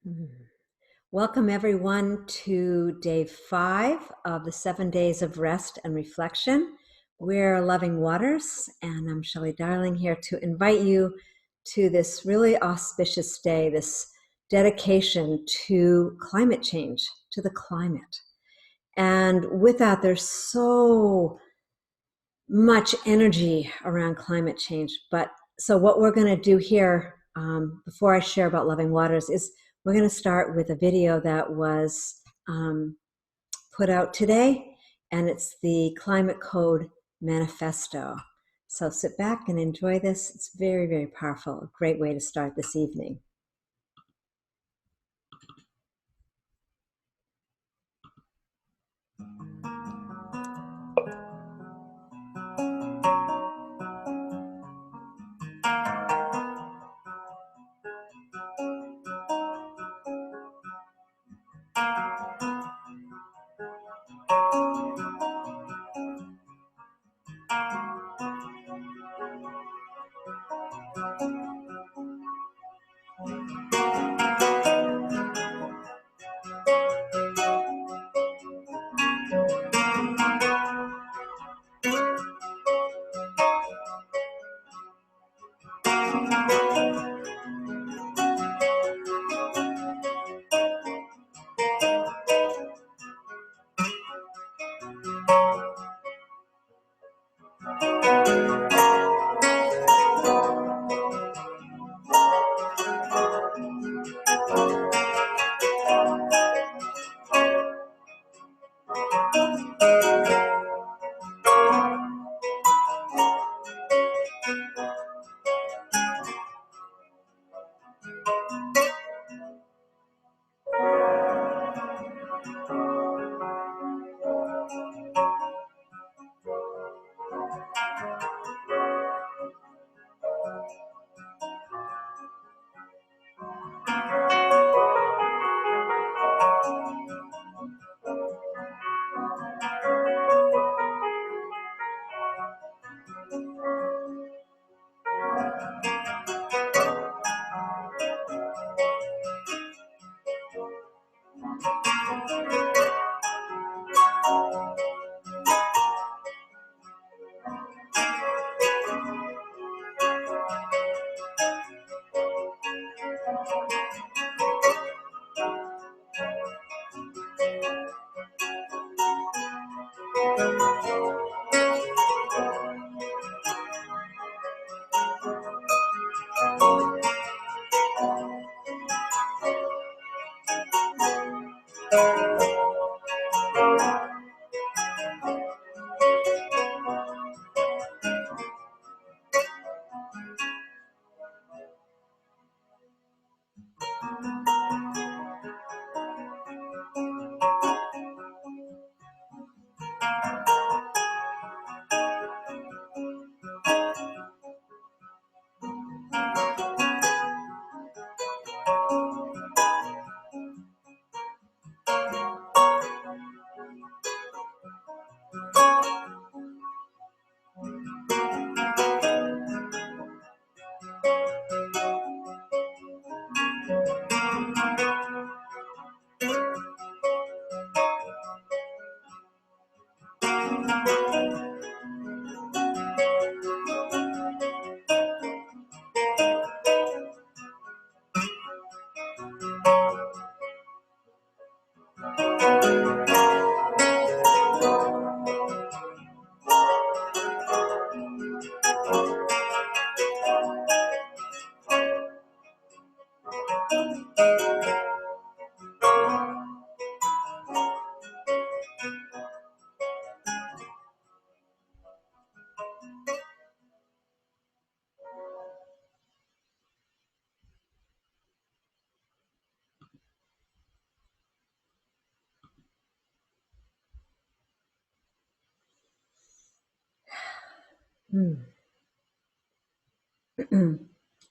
Mm. Welcome, everyone, to day 5 of the 7 days of rest and reflection. We're Loving Waters, and I'm Shelley Darling here to invite you to this really auspicious day, this dedication to climate change, to the climate. And with that, there's so much energy around climate change. So what we're going to do here, before I share about Loving Waters, is we're going to start with a video that was put out today, and it's the Climate Code Manifesto. So sit back and enjoy this. It's very, very powerful. A great way to start this evening.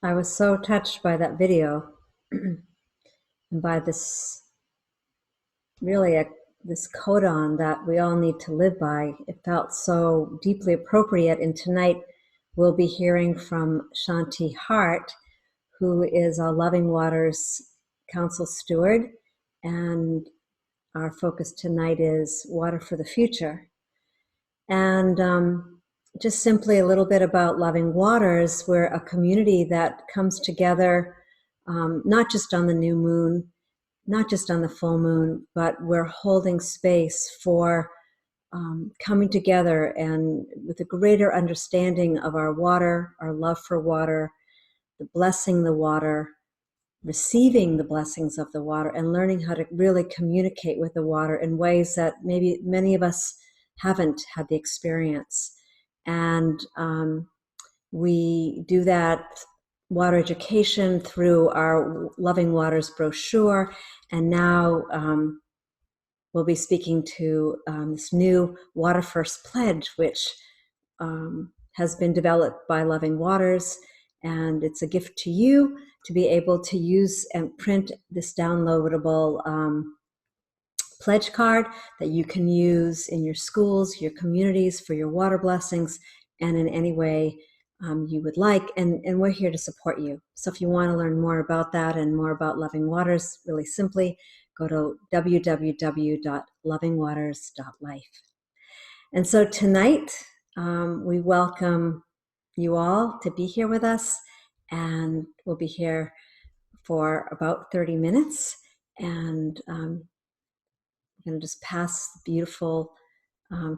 I was so touched by that video and by this this codon that we all need to live by. It felt so deeply appropriate. And tonight we'll be hearing from Shanti Hart, who is a Loving Waters Council Steward, and our focus tonight is water for the future. And just simply a little bit about Loving Waters. We're a community that comes together not just on the new moon, not just on the full moon, but we're holding space for coming together and with a greater understanding of our water, our love for water, the blessing the water, receiving the blessings of the water, and learning how to really communicate with the water in ways that maybe many of us haven't had the experience. And we do that water education through our Loving Waters brochure. And now we'll be speaking to this new Water First Pledge, which has been developed by Loving Waters. And it's a gift to you to be able to use and print this downloadable pledge card that you can use in your schools, your communities, for your water blessings, and in any way you would like. And we're here to support you. So if you want to learn more about that and more about Loving Waters, really simply, go to www.lovingwaters.life. And so tonight, we welcome you all to be here with us, and we'll be here for about 30 minutes. And I'm going to just pass the beautiful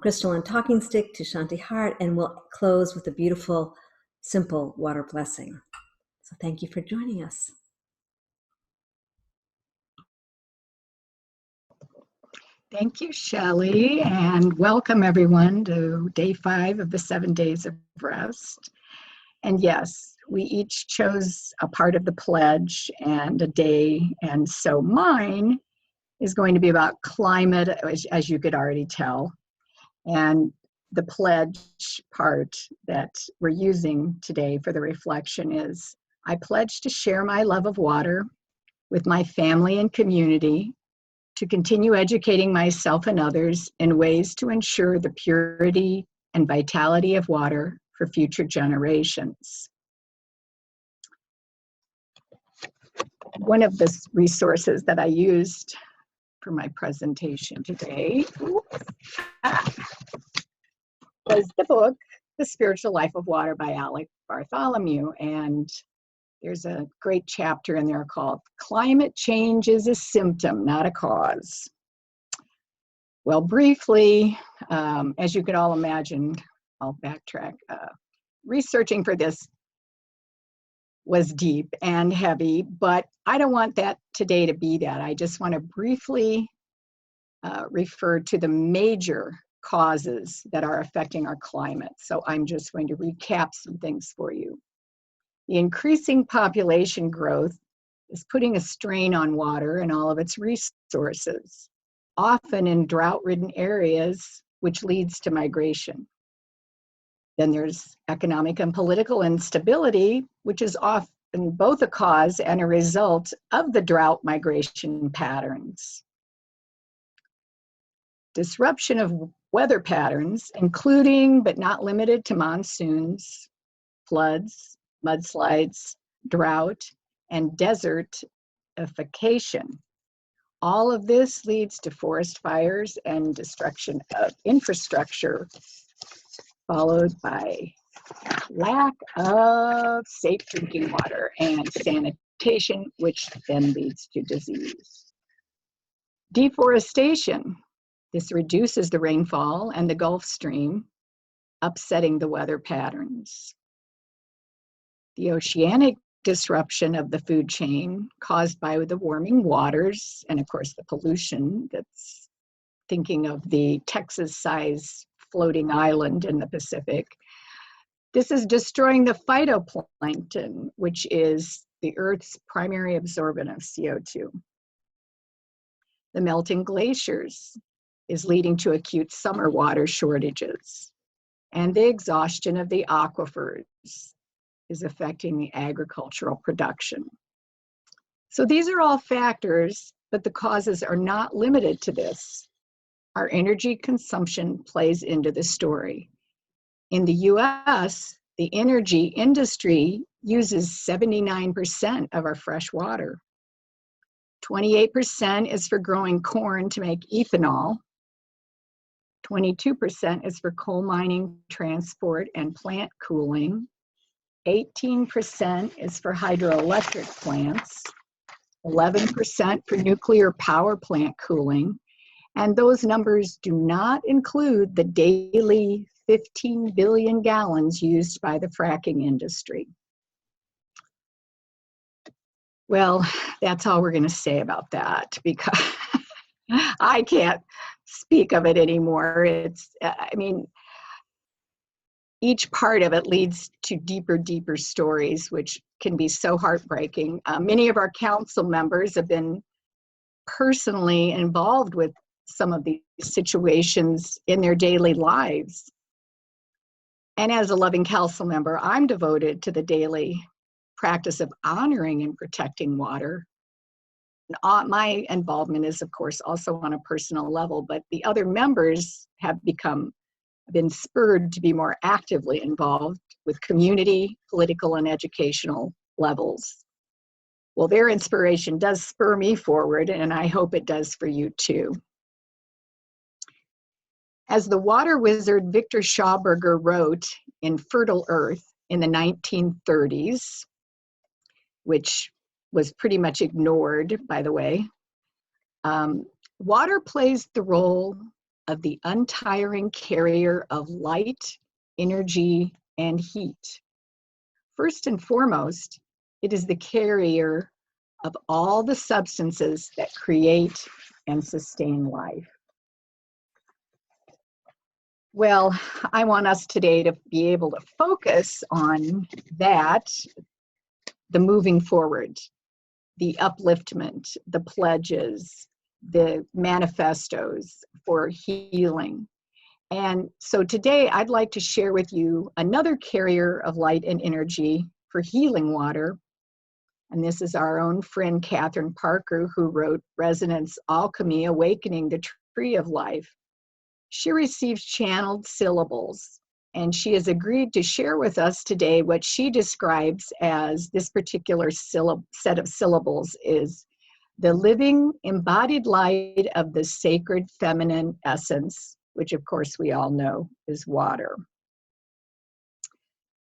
crystalline talking stick to Shanti Hart, and we'll close with a beautiful, simple water blessing. So thank you for joining us. Thank you, Shelley, and welcome everyone to day 5 of the 7 days of rest. And yes, we each chose a part of the pledge and a day, and so mine is going to be about climate, as you could already tell. And the pledge part that we're using today for the reflection is, I pledge to share my love of water with my family and community, to continue educating myself and others in ways to ensure the purity and vitality of water for future generations. One of the resources that I used for my presentation today was the book, The Spiritual Life of Water by Alec Bartholomew. And there's a great chapter in there called Climate Change is a Symptom, Not a Cause. Well, briefly, as you could all imagine, I'll backtrack. Researching for this was deep and heavy, but I don't want that today to be that. I just want to briefly refer to the major causes that are affecting our climate. So I'm just going to recap some things for you. The increasing population growth is putting a strain on water and all of its resources, often in drought-ridden areas, which leads to migration. Then there's economic and political instability, which is often both a cause and a result of the drought migration patterns. Disruption of weather patterns, including but not limited to monsoons, floods, mudslides, drought, and desertification. All of this leads to forest fires and destruction of infrastructure, followed by lack of safe drinking water and sanitation, which then leads to disease. Deforestation. This reduces the rainfall and the Gulf Stream, upsetting the weather patterns. The oceanic disruption of the food chain caused by the warming waters, and of course the pollution that's thinking of the Texas-sized floating island in the Pacific. This is destroying the phytoplankton, which is the Earth's primary absorbent of CO2. The melting glaciers is leading to acute summer water shortages, and the exhaustion of the aquifers is affecting the agricultural production. So these are all factors, but the causes are not limited to this. Our energy consumption plays into the story. In the US, the energy industry uses 79% of our fresh water. 28% is for growing corn to make ethanol. 22% is for coal mining, transport, and plant cooling. 18% is for hydroelectric plants. 11% for nuclear power plant cooling. And those numbers do not include the daily 15 billion gallons used by the fracking industry. Well, that's all we're going to say about that, because I can't speak of it anymore. Each part of it leads to deeper stories, which can be so heartbreaking. Many of our council members have been personally involved with some of these situations in their daily lives. And as a loving council member, I'm devoted to the daily practice of honoring and protecting water. And my involvement is, of course, also on a personal level, but the other members have been spurred to be more actively involved with community, political, and educational levels. Well, their inspiration does spur me forward, and I hope it does for you too. As the water wizard Victor Schauberger wrote in Fertile Earth in the 1930s, which was pretty much ignored, by the way, water plays the role of the untiring carrier of light, energy, and heat. First and foremost, it is the carrier of all the substances that create and sustain life. Well, I want us today to be able to focus on that, the moving forward, the upliftment, the pledges, the manifestos for healing. And so today I'd like to share with you another carrier of light and energy for healing water. And this is our own friend Catherine Parker, who wrote Resonance Alchemy, Awakening the Tree of Life. She receives channeled syllables, and she has agreed to share with us today what she describes as this particular set of syllables is the living embodied light of the sacred feminine essence, which of course we all know is water.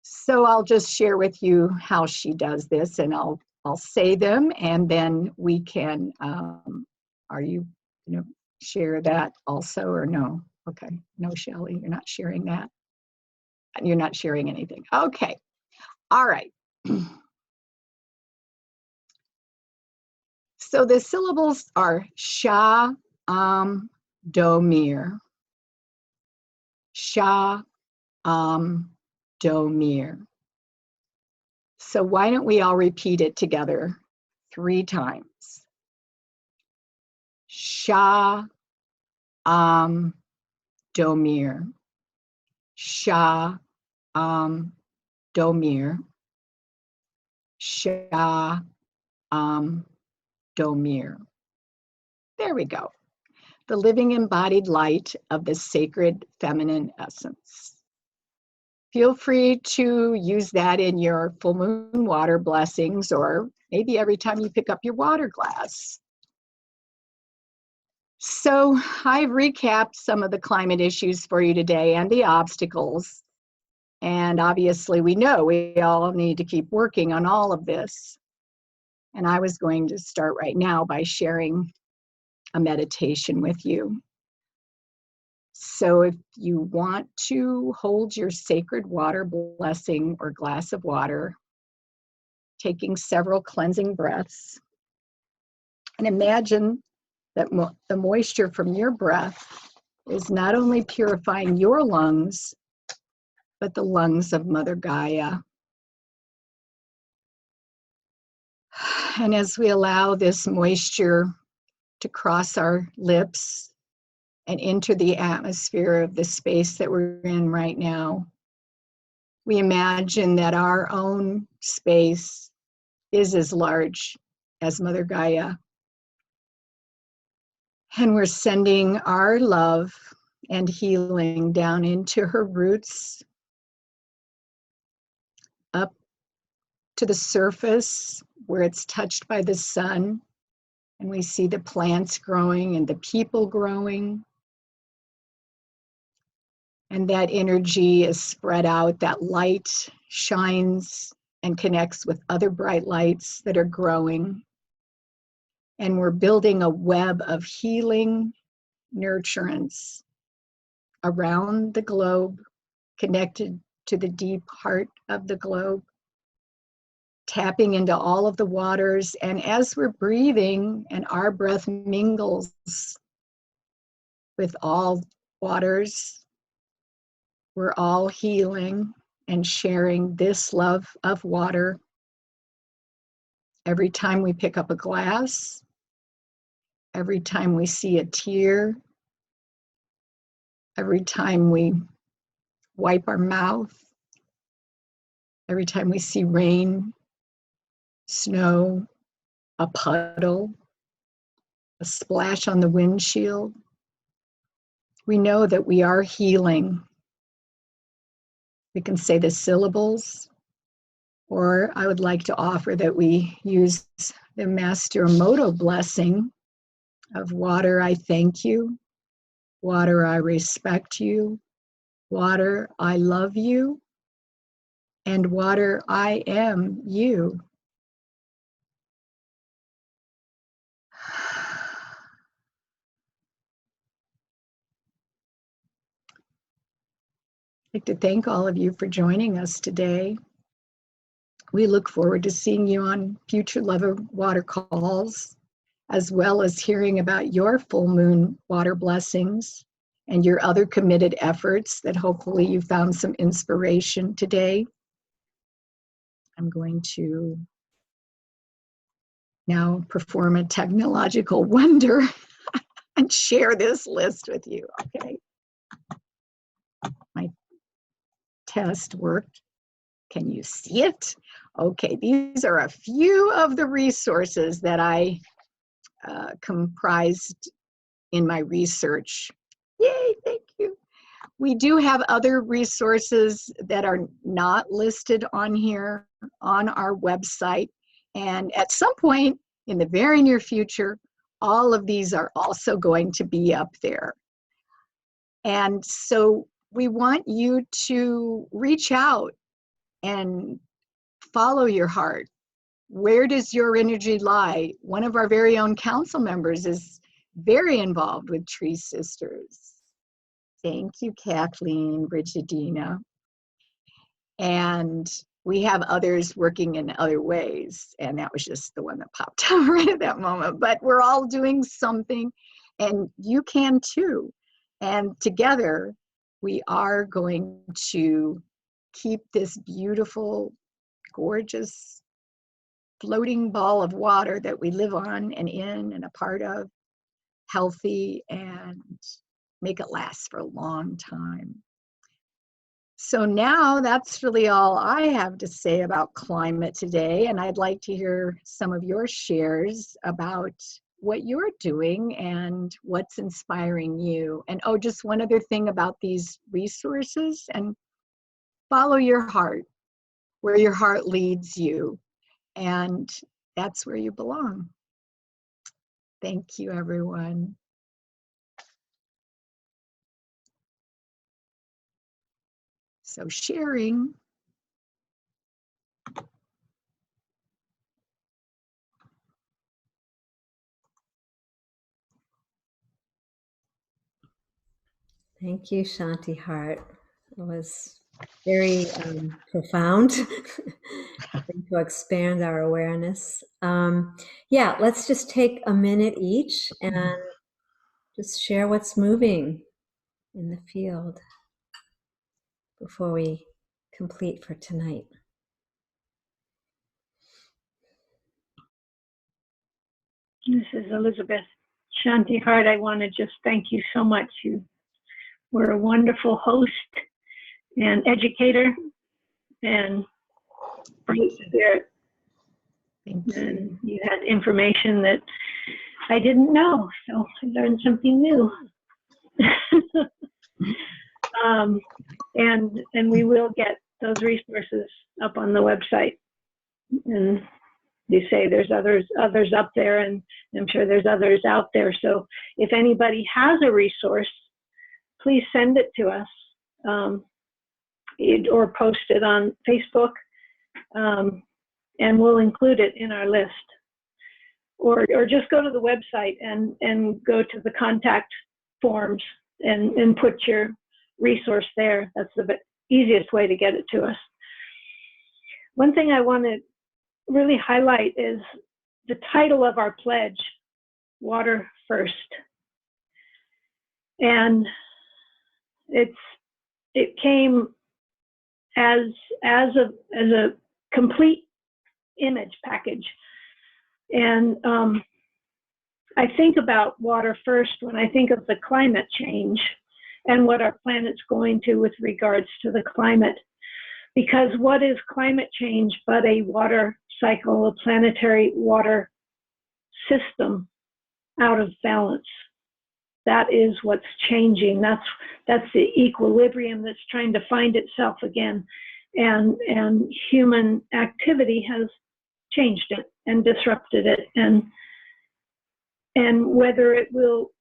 So I'll just share with you how she does this, and I'll say them, and then we can, are you going to share that also or no? Okay, no, Shelley, you're not sharing that. You're not sharing anything. Okay, all right. So the syllables are Sha, Do, Mir. Sha, Do, Mir. So why don't we all repeat it together 3 times? Sha, Do, Mir. Sha, Do, Mir. Sha, Do, Mir. There we go. The living embodied light of the sacred feminine essence. Feel free to use that in your full moon water blessings, or maybe every time you pick up your water glass. So I've recapped some of the climate issues for you today and the obstacles. And obviously we know we all need to keep working on all of this. And I was going to start right now by sharing a meditation with you. So if you want to hold your sacred water blessing or glass of water, taking several cleansing breaths, and imagine that the moisture from your breath is not only purifying your lungs, but the lungs of Mother Gaia. And as we allow this moisture to cross our lips and enter the atmosphere of the space that we're in right now, we imagine that our own space is as large as Mother Gaia. And we're sending our love and healing down into her roots, up to the surface where it's touched by the sun, And we see the plants growing and the people growing. And that energy is spread out. That light shines and connects with other bright lights that are growing. And we're building a web of healing nurturance around the globe, connected to the deep heart of the globe, tapping into all of the waters. And as we're breathing and our breath mingles with all waters, we're all healing and sharing this love of water. Every time we pick up a glass, every time we see a tear, every time we wipe our mouth, every time we see rain, snow, a puddle, a splash on the windshield, we know that we are healing. We can say the syllables, or I would like to offer that we use the Master Emoto blessing of water, I thank you. Water, I respect you. Water, I love you. And water, I am you. I'd like to thank all of you for joining us today. We look forward to seeing you on future Love of Water calls, as well as hearing about your full moon water blessings and your other committed efforts that hopefully you found some inspiration today. I'm going to now perform a technological wonder and share this list with you, okay? My test worked. Can you see it? Okay, these are a few of the resources that I comprised in my research. Yay, thank you. We do have other resources that are not listed on here on our website. And at some point in the very near future, all of these are also going to be up there. And so we want you to reach out and follow your heart. Where does your energy lie? One of our very own council members is very involved with Tree Sisters. Thank you, Kathleen, Brigidina. And we have others working in other ways, and that was just the one that popped out right at that moment. But we're all doing something, and you can too. And together, we are going to keep this beautiful, gorgeous, floating ball of water that we live on and in and a part of healthy and make it last for a long time. So now that's really all I have to say about climate today, and I'd like to hear some of your shares about what you're doing and what's inspiring you. And oh, just one other thing about these resources, and follow your heart, where your heart leads you, and that's where you belong. Thank you, everyone. So sharing. Thank you, Shanti Heart. It was very profound to expand our awareness. Yeah, let's just take a minute each and just share what's moving in the field before we complete for tonight. This is Elizabeth. Shanti Heart, I want to just thank you so much. You were a wonderful host and educator and bright spirit. Thank you. And you had information that I didn't know, so I learned something new. And we will get those resources up on the website. And you say there's others up there, and I'm sure there's others out there. So if anybody has a resource, please send it to us, or post it on Facebook, and we'll include it in our list. Or just go to the website and go to the contact forms and put your resource there. That's the easiest way to get it to us. One thing I want to really highlight is the title of our pledge, Water First. And it came as a complete image package. And I think about water first when I think of the climate change and what our planet's going to with regards to the climate. Because what is climate change but a water cycle, a planetary water system out of balance? That is what's changing. That's the equilibrium that's trying to find itself again. And human activity has changed it and disrupted it. And whether it will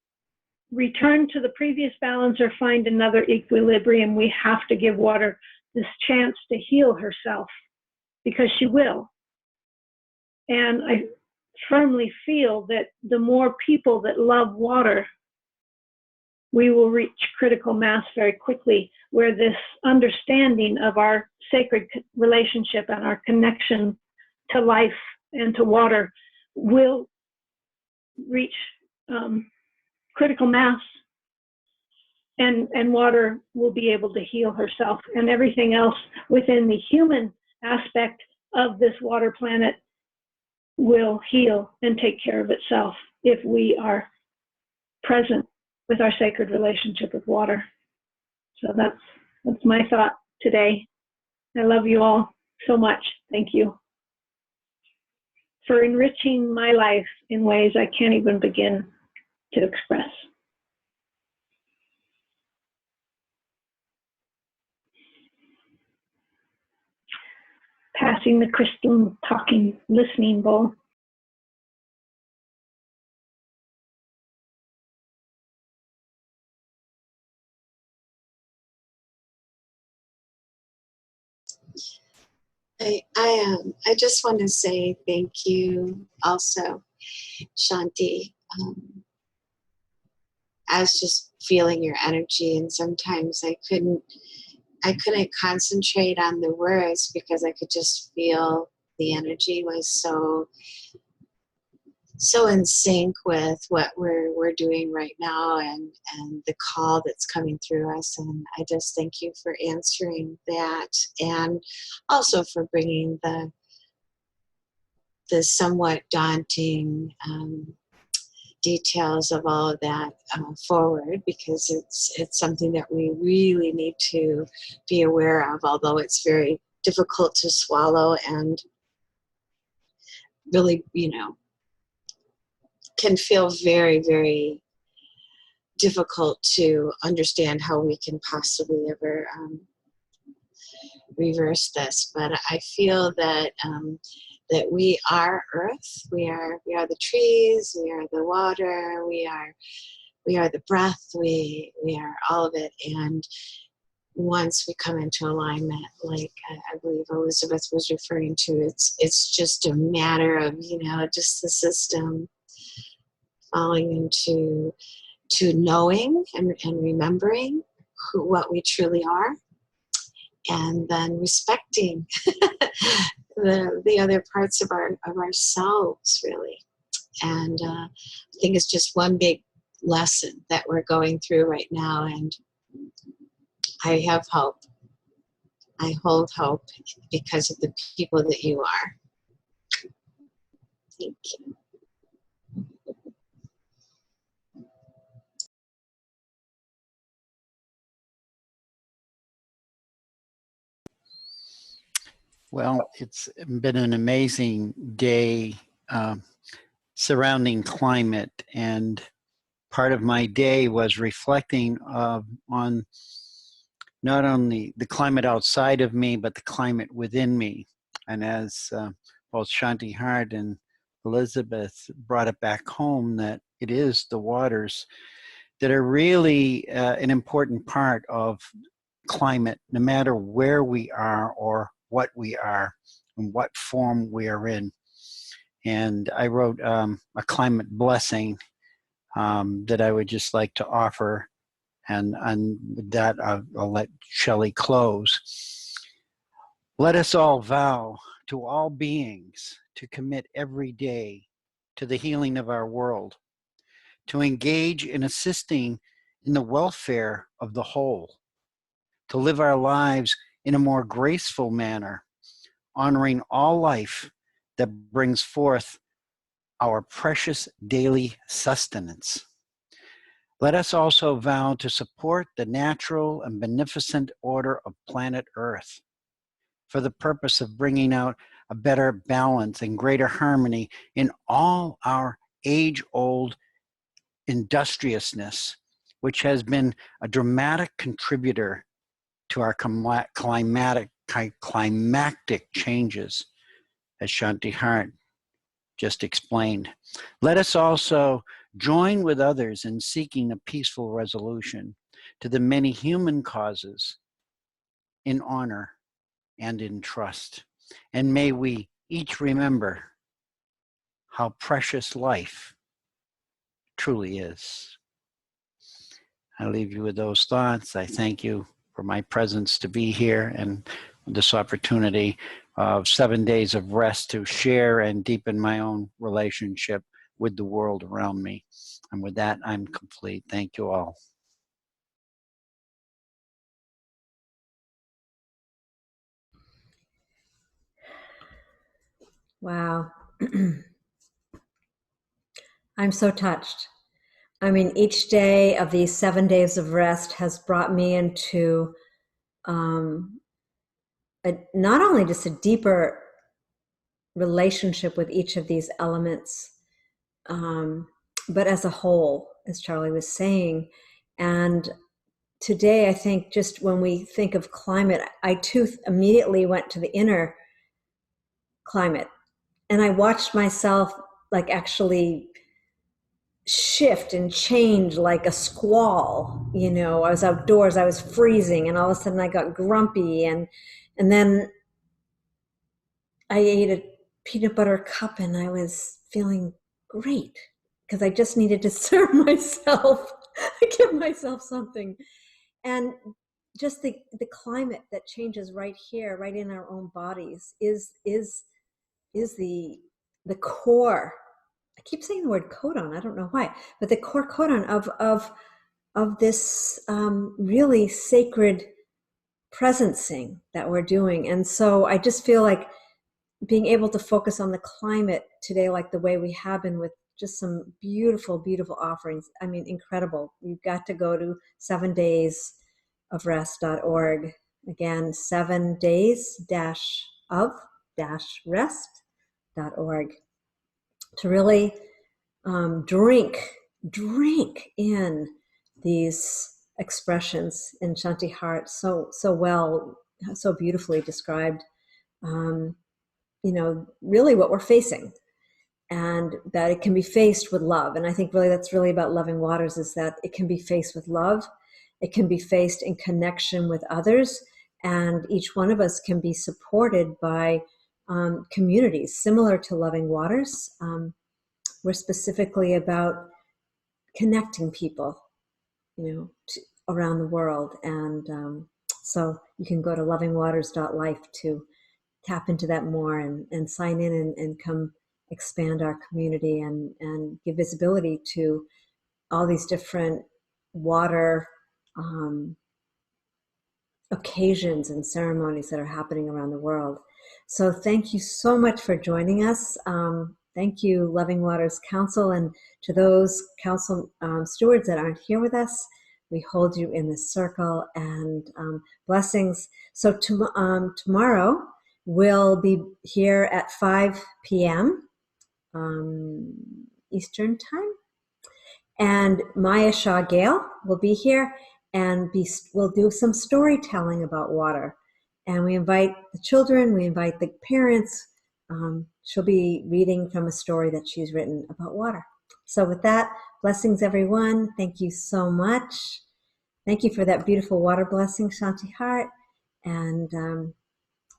return to the previous balance or find another equilibrium, we have to give water this chance to heal herself, because she will. And I firmly feel that the more people that love water, we will reach critical mass very quickly, where this understanding of our sacred relationship and our connection to life and to water will reach critical mass, and water will be able to heal herself, and everything else within the human aspect of this water planet will heal and take care of itself if we are present with our sacred relationship with water. So that's my thought today. I love you all so much. Thank you for enriching my life in ways I can't even begin to express. Passing the crystal talking, listening bowl. I just want to say thank you also, Shanti. I was just feeling your energy, and sometimes I couldn't concentrate on the words because I could just feel the energy was so in sync with what we're doing right now, and the call that's coming through us. And I just thank you for answering that, and also for bringing the somewhat daunting details of all of that forward, because it's something that we really need to be aware of, although it's very difficult to swallow and really, can feel very, very difficult to understand how we can possibly ever reverse this. But I feel that that we are Earth, we are the trees, we are the water, we are the breath, we are all of it. And once we come into alignment, like I believe Elizabeth was referring to, it's just a matter of just the system falling into knowing and remembering what we truly are, and then respecting the other parts of ourselves, really. And I think it's just one big lesson that we're going through right now, and I have hope. I hold hope because of the people that you are. Thank you. Well, it's been an amazing day surrounding climate, and part of my day was reflecting on not only the climate outside of me, but the climate within me. And as both Shanti Hart and Elizabeth brought it back home that it is the waters that are really an important part of climate, no matter where we are or what we are and what form we are in. And I wrote a climate blessing that I would just like to offer. And with that, I'll let Shelley close. Let us all vow to all beings to commit every day to the healing of our world, to engage in assisting in the welfare of the whole, to live our lives in a more graceful manner, honoring all life that brings forth our precious daily sustenance. Let us also vow to support the natural and beneficent order of planet Earth for the purpose of bringing out a better balance and greater harmony in all our age-old industriousness, which has been a dramatic contributor to our climactic changes, as Shanti Hart just explained. Let us also join with others in seeking a peaceful resolution to the many human causes in honor and in trust. And may we each remember how precious life truly is. I leave you with those thoughts. I thank you for my presence to be here and this opportunity of 7 days of rest to share and deepen my own relationship with the world around me. And with that, I'm complete. Thank you all. Wow. I'm so touched. I mean, each day of these 7 days of rest has brought me into not only just a deeper relationship with each of these elements, but as a whole, as Charlie was saying. And today, I think just when we think of climate, I too immediately went to the inner climate. And I watched myself like actually shift and change like a squall. You know, I was outdoors, I was freezing, and all of a sudden I got grumpy, and then I ate a peanut butter cup and I was feeling great because I just needed to serve myself, give myself something. And just the climate that changes right here, right in our own bodies, is the core. I keep saying the word codon. I don't know why, but the core codon of this really sacred presencing that we're doing. And so I just feel like being able to focus on the climate today, like the way we have been, with just some beautiful, beautiful offerings. I mean, incredible. You've got to go to 7daysofrest.org. Again, 7days-of-rest.org to really drink in these expressions in Shanti Hart so well, so beautifully described. You know, really what we're facing, and that it can be faced with love. And I think really that's really about Loving Waters, is that it can be faced with love. It can be faced in connection with others, and each one of us can be supported by communities similar to Loving Waters. We're specifically about connecting people, you know, around the world. And so you can go to lovingwaters.life to tap into that more and sign in and come expand our community and give visibility to all these different water occasions and ceremonies that are happening around the world. So thank you so much for joining us. Thank you, Loving Waters Council, and to those council stewards that aren't here with us. We hold you in the circle, and blessings. So tomorrow we'll be here at 5 p.m. Eastern time, and Maya Shaw Gale will be here, and we'll do some storytelling about water. And we invite the children, we invite the parents, she'll be reading from a story that she's written about water. So with that, blessings, everyone. Thank you so much. Thank you for that beautiful water blessing, Shanti Heart. And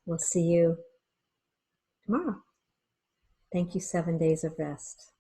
we'll see you tomorrow. Thank you, 7 days of rest.